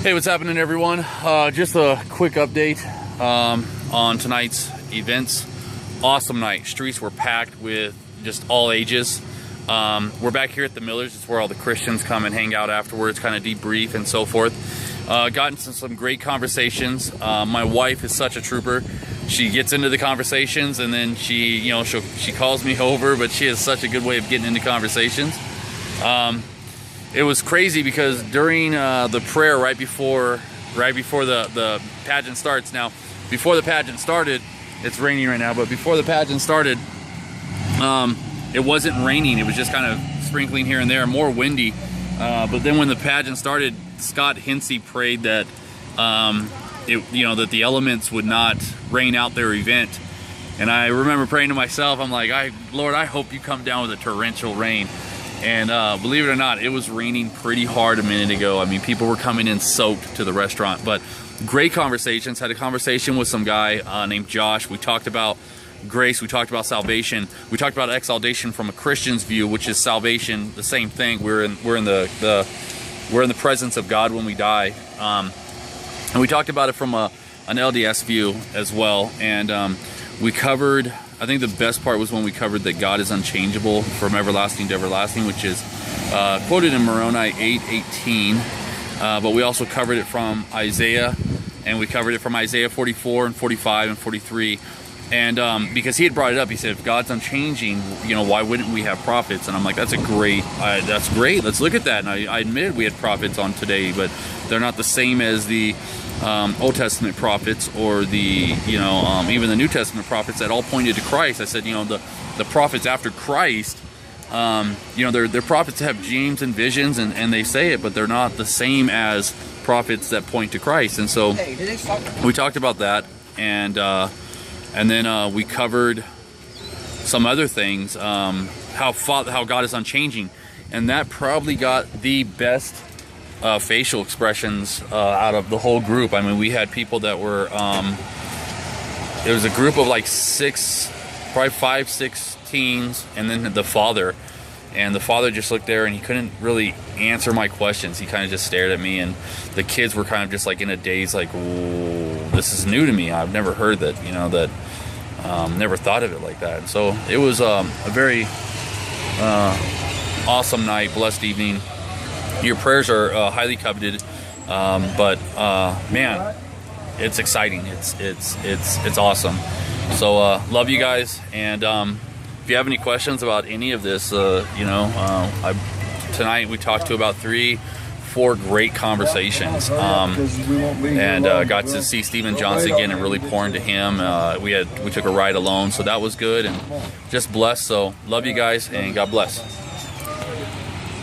Hey, what's happening, everyone? Just a quick update on tonight's events. Awesome night. Streets were packed with just all ages. We're back here at the Millers. It's where all the Christians come and hang out afterwards, kind of debrief and so forth. Gotten some great conversations. My wife is such a trooper. She gets into the conversations and then she calls me over, but she has such a good way of getting into conversations. It was crazy because during the prayer right before the pageant starts. Now, before the pageant started, it's raining right now, but before the pageant started, it wasn't raining. It was just kind of sprinkling here and there, more windy. But then when the pageant started, Scott Hinsey prayed that that the elements would not rain out their event. And I remember praying to myself, I'm like, Lord, I hope you come down with a torrential rain. And believe it or not, it was raining pretty hard a minute ago. I mean, people were coming in soaked to the restaurant. But great conversations. Had a conversation with some guy named Josh. We talked about grace. We talked about salvation. We talked about exaltation from a Christian's view, which is salvation, the same thing. We're in the presence of God when we die. And we talked about it from an LDS view as well. And we covered, I think the best part was when we covered that God is unchangeable from everlasting to everlasting, which is quoted in Moroni 8:18. But we also covered it from Isaiah, and we covered it from Isaiah 44 and 45 and 43. And because he had brought it up, he said, if God's unchanging, why wouldn't we have prophets? And I'm like, that's great. Let's look at that. And I admitted we had prophets on today, but they're not the same as the Old Testament prophets or the even the New Testament prophets that all pointed to Christ. I said, the prophets after Christ, they're prophets that have dreams and visions, and they say it, but they're not the same as prophets that point to Christ. And so we talked about that, and then we covered some other things, how God is unchanging, and that probably got the best facial expressions out of the whole group. I mean, we had people that were it was a group of like probably 5-6 teens, and then the father, and the father just looked there and he couldn't really answer my questions. He kind of just stared at me, and the kids were kind of just like in a daze, like, whoa, this is new to me. I've never heard that, never thought of it like that. And so it was a very awesome night, blessed evening. Your prayers are highly coveted, but man, it's exciting. It's awesome. So love you guys, and if you have any questions about any of this, tonight we talked to about 3-4 great conversations, and got to see Stephen Johnson again and really pour into him. We took a ride alone, so that was good, and just blessed. So love you guys, and God bless.